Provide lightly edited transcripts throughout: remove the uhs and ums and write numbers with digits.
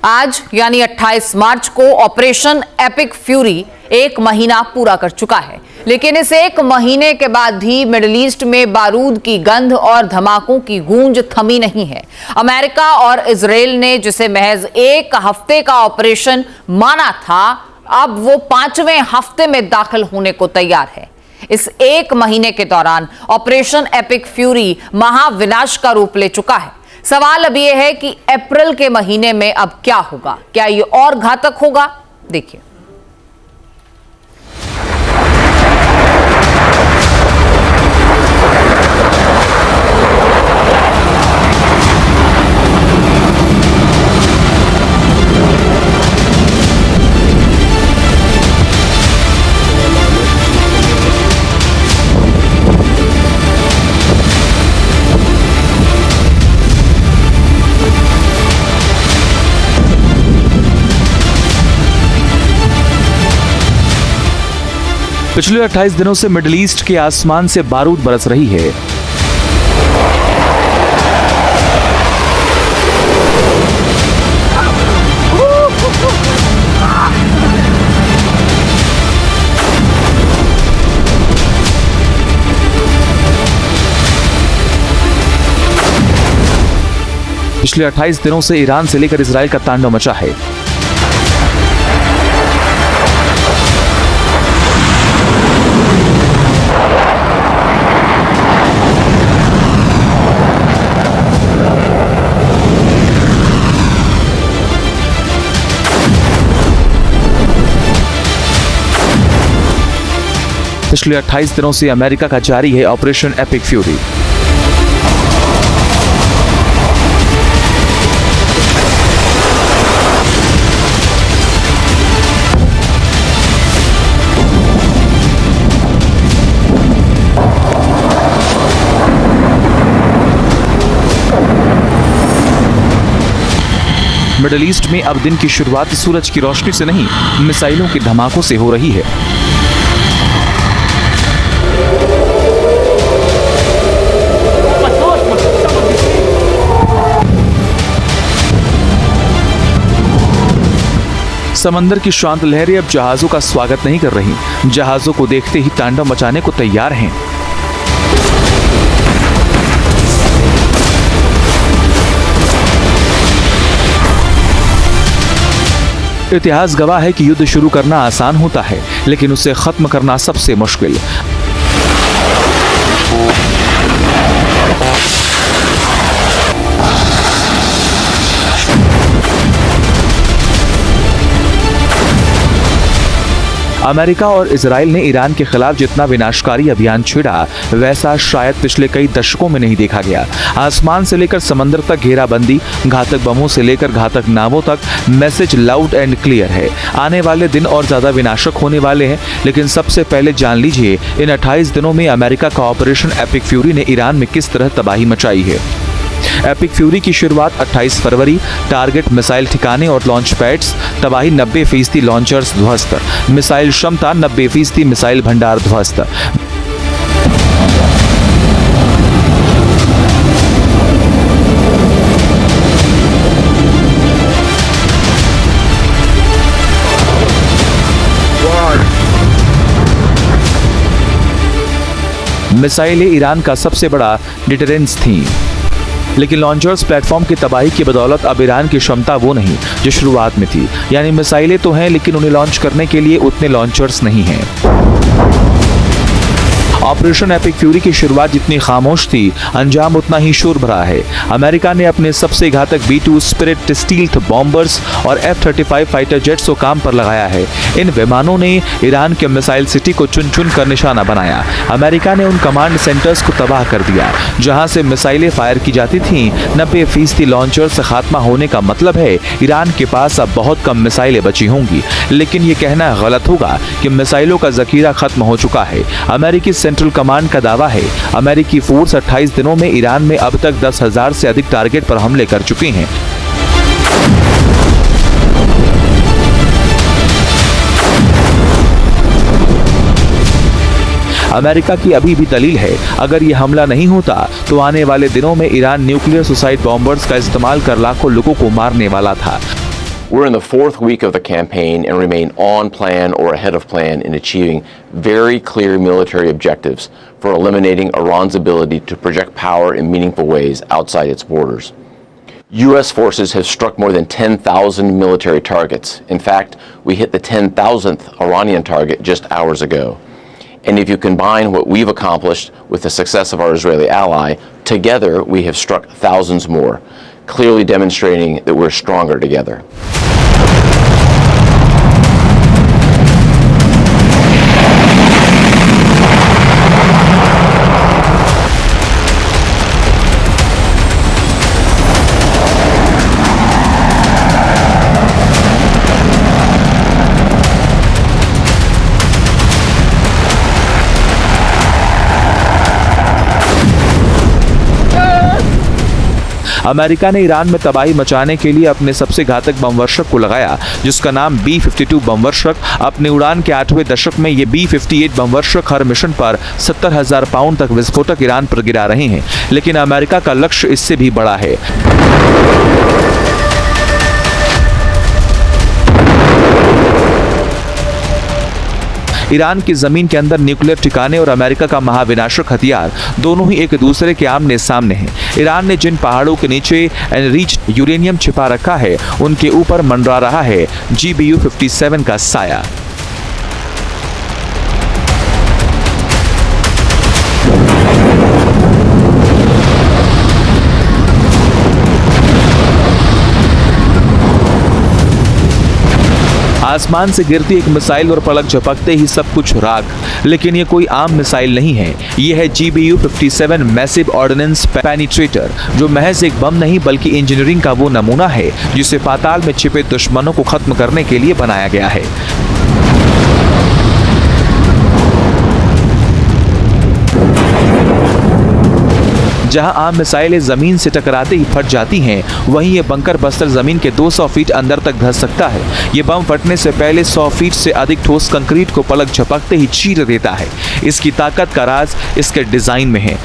आज यानी 28 मार्च को ऑपरेशन एपिक फ्यूरी 1 महीना पूरा कर चुका है, लेकिन इस 1 महीने के बाद भी मिडिल ईस्ट में बारूद की गंध और धमाकों की गूंज थमी नहीं है। अमेरिका और इजराइल ने जिसे महज 1 हफ्ते का ऑपरेशन माना था, अब वो 5वें हफ्ते में दाखिल होने को तैयार है। इस 1 महीने के दौरान ऑपरेशन एपिक फ्यूरी महाविनाश का रूप ले चुका है। सवाल अब यह है कि अप्रैल के महीने में अब क्या होगा? क्या ये और घातक होगा? देखिए। पिछले 28 दिनों से मिडिल ईस्ट के आसमान से बारूद बरस रही है। पिछले 28 दिनों से ईरान से लेकर इजराइल का तांडव मचा है। पिछले 28 दिनों से अमेरिका का जारी है operation epic fury. Middle east में अब दिन की शुरुआत सूरज की रोशनी से नहीं, मिसाइलों के धमाकों से हो रही है। समंदर की शांत लहरें अब जहाजों का स्वागत नहीं कर रही। जहाजों को देखते ही तांडव मचाने को तैयार हैं। इतिहास गवाह है कि युद्ध शुरू करना आसान होता है, लेकिन उसे खत्म करना सबसे मुश्किल। अमेरिका और इजराइल ने ईरान के खिलाफ जितना विनाशकारी अभियान छेड़ा, वैसा शायद पिछले कई दशकों में नहीं देखा गया। आसमान से लेकर समंदर तक घेराबंदी, घातक बमों से लेकर घातक नावों तक, मैसेज लाउड एंड क्लियर है। आने वाले दिन और ज्यादा विनाशक होने वाले हैं, लेकिन सबसे पहले जान लीजिए इन 28 दिनों में अमेरिका का ऑपरेशन एपिक फ्यूरी ने ईरान में किस तरह तबाही मचाई है। एपिक फ्यूरी की शुरुआत 28 फरवरी, टारगेट मिसाइल ठिकाने और लॉन्च पैड्स, तबाही 90% लॉन्चर्स ध्वस्त, मिसाइल क्षमता 90% मिसाइल भंडार ध्वस्त। मिसाइलें ईरान का सबसे बड़ा डिटरेंस थी, लेकिन लॉन्चर्स प्लेटफॉर्म की तबाही की बदौलत अब ईरान की क्षमता वो नहीं जो शुरुआत में थी। यानी मिसाइलें तो हैं, लेकिन उन्हें लॉन्च करने के लिए उतने लॉन्चर्स नहीं हैं। ऑपरेशन एपिक फ्यूरी की शुरुआत जितनी खामोश थी, अंजाम उतना ही शोर भरा है। अमेरिका ने अपने सबसे घातक B-2 स्पिरिट स्टील्थ बॉम्बर्स और F-35 फाइटर जेट्स को काम पर लगाया है। इन विमानों ने ईरान के मिसाइल सिटी को चुन चुन कर निशाना बनाया। अमेरिका ने उन कमांड सेंटर्स को तबाह कर दिया जहां से मिसाइलें फायर की जाती थीं। 90% लॉन्चर से खात्मा होने का मतलब है ईरान के पास अब बहुत कम मिसाइलें बची होंगी। लेकिन ये कहना गलत होगा कि मिसाइलों का जखीरा खत्म हो चुका है। अमेरिकी सेंट्रल कमांड का दावा है अमेरिकी फोर्स 28 दिनों में ईरान में अब तक 10,000 से अधिक टारगेट पर हमले कर चुके हैं। अमेरिका की अभी भी दलील है, अगर ये हमला नहीं होता तो आने वाले दिनों में ईरान न्यूक्लियर सुसाइड बॉम्बर्स का इस्तेमाल कर लाखों लोगों को मारने वाला था। We're in the fourth week of the campaign and remain on plan or ahead of plan in achieving very clear military objectives for eliminating Iran's ability to project power in meaningful ways outside its borders. U.S. forces have struck more than 10,000 military targets. In fact, we hit the 10,000th Iranian target just hours ago. And if you combine what we've accomplished with the success of our Israeli ally, together we have struck thousands more, clearly demonstrating that we're stronger together. America ने Iran में तबाही मचाने के लिए अपने सबसे घातक बम वर्षक को लगाया, जिसका नाम B-52 बम वर्षक। अपने उड़ान के 8वें दशक में ये B-58 बम वर्षक हर मिशन पर 70,000 पाउंड तक विस्फोटक ईरान पर गिरा रहे हैं, लेकिन अमेरिका का लक्ष्य इससे भी बड़ा है। ईरान की जमीन के अंदर न्यूक्लियर ठिकाने और अमेरिका का महाविनाशक हथियार दोनों ही एक दूसरे के आमने सामने हैं। ईरान ने जिन पहाड़ों के नीचे एनरिच्ड यूरेनियम छिपा रखा है, उनके ऊपर मंडरा रहा है GBU-57 का साया। आसमान से गिरती एक मिसाइल और पलक झपकते ही सब कुछ राख। लेकिन ये कोई आम मिसाइल नहीं है, ये है GBU-57 मैसिव ऑर्डिनेंस पेनिट्रेटर, जो महज एक बम नहीं बल्कि इंजीनियरिंग का वो नमूना है जिसे पाताल में छिपे दुश्मनों को खत्म करने के लिए बनाया गया है। जहां आम मिसाइलें जमीन से टकराते ही फट जाती हैं, वहीं ये बंकर बस्तर जमीन के 200 फीट अंदर तक धंस सकता है। ये बम फटने से पहले 100 फीट से अधिक ठोस कंक्रीट को पलक झपकते ही चीर देता है। इसकी ताकत का राज इसके डिजाइन में है।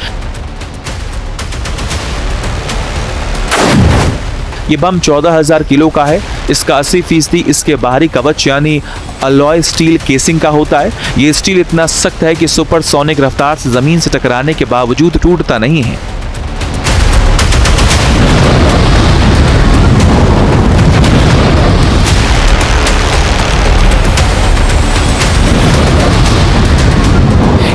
ये बम 14,000 किलो का है। इसका 80% इसके बाहरी कवच यानी अलॉय स्टील केसिंग का होता है। ये स्टील इतना सख्त है कि सुपरसोनिक रफ्तार से जमीन से टकराने के बावजूद टूटता नहीं है।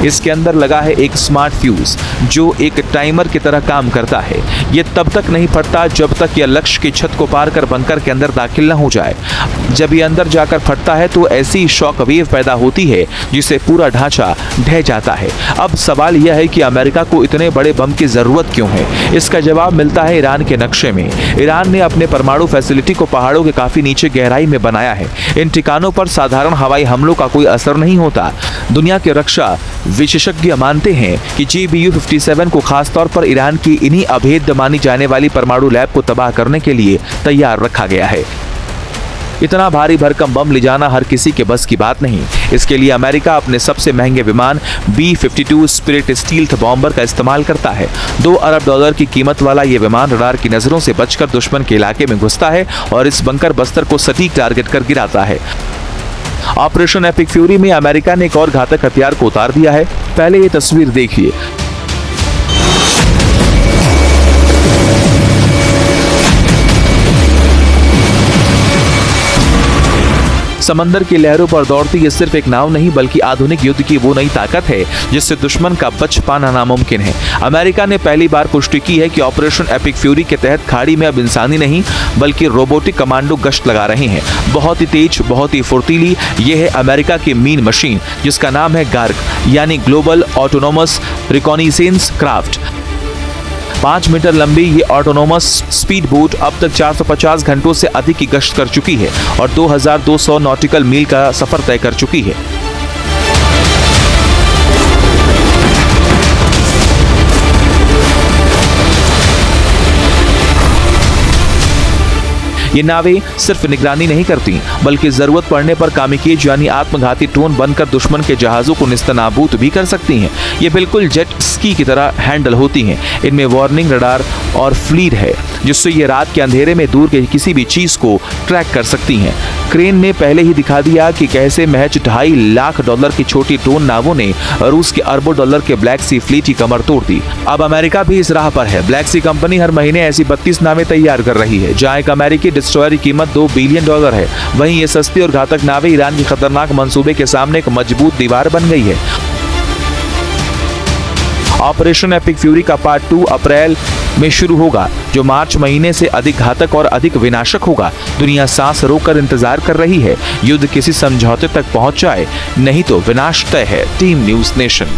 इसके अंदर लगा है एक स्मार्ट फ्यूज जो एक टाइमर की तरह काम करता है। ये तब तक नहीं फटता जब तक यह लक्ष्य की छत को पार कर बंकर के अंदर दाखिल न हो जाए। जब ये अंदर जाकर फटता है तो ऐसी शॉक वेव पैदा होती है जिससे पूरा ढांचा ढह जाता है। अब सवाल यह है कि अमेरिका को इतने बड़े बम की जरूरत क्यों है? इसका जवाब मिलता है ईरान के नक्शे में। ईरान ने अपने परमाणु फैसिलिटी को पहाड़ों के काफी नीचे गहराई में बनाया है। इन ठिकानों पर साधारण हवाई हमलों का कोई असर नहीं होता। दुनिया के रक्षा विशेषज्ञ मानते हैं कि GBU-57 को खासतौर पर ईरान की इन्हीं अभेद्य मानी जाने वाली परमाणु लैब को तबाह करने के लिए तैयार रखा गया है। इतना भारी भरकम बम ले जाना हर किसी के बस की बात नहीं। इसके लिए अमेरिका अपने सबसे महंगे विमान B-52 स्पिरिट स्टील्थ बॉम्बर का इस्तेमाल करता है। $2 अरब की कीमत वाला ये विमान रडार की नजरों से बचकर दुश्मन के इलाके में घुसता है और इस बंकर बस्तर को सटीक टारगेट कर गिराता है। ऑपरेशन एपिक फ्यूरी में अमेरिका ने एक और घातक हथियार को उतार दिया है। पहले ये तस्वीर देखिए। समंदर की लहरों पर दौड़ती ये सिर्फ एक नाव नहीं बल्कि आधुनिक युद्ध की वो नई ताकत है जिससे दुश्मन का बच पाना नामुमकिन है। अमेरिका ने पहली बार पुष्टि की है कि ऑपरेशन एपिक फ्यूरी के तहत खाड़ी में अब इंसानी नहीं बल्कि रोबोटिक कमांडो गश्त लगा रहे हैं। बहुत ही तेज, बहुत ही फुर्तीली ये है अमेरिका की मीन मशीन जिसका नाम है गार्ग यानी global autonomous reconnaissance craft. 5 meter लंबी ये ऑटोनोमस स्पीड बोट अब तक 450 घंटों से अधिक की गश्त कर चुकी है और 2200 नॉटिकल मील का सफर तय कर चुकी है। ये नावें सिर्फ निगरानी नहीं करती बल्कि जरूरत पड़ने पर कामिकेज यानी आत्मघाती ड्रोन बनकर दुश्मन के जहाजों को निस्तनाबूद भी कर सकती हैं। ये बिल्कुल जेट स्की की तरह हैंडल होती हैं। इनमें वार्निंग रडार और फ्लीर है जिससे ये रात के अंधेरे में दूर के किसी भी चीज को ट्रैक कर सकती हैं। क्रेन ने पहले ही दिखा दिया कि कैसे महज $2.5 लाख की छोटी ड्रोन नावों ने रूस के अरबों डॉलर के ब्लैक सी फ्लीट की कमर तोड़ दी। अब अमेरिका भी इस राह पर है। ब्लैक सी कंपनी हर महीने ऐसी 32 नावें तैयार कर रही है जहां एक अमेरिकी डिस्ट्रॉयर की कीमत $2 बिलियन है। वहीं ये सस्ती और घातक नावें ईरान की खतरनाक मंसूबे के सामने एक मजबूत दीवार बन गई है। ऑपरेशन एपिक फ्यूरी का पार्ट 2 अप्रैल में शुरू होगा जो मार्च महीने से अधिक घातक और अधिक विनाशक होगा। दुनिया सांस रोककर इंतजार कर रही है। युद्ध किसी समझौते तक पहुंच जाए नहीं तो विनाश तय है। Team news nation.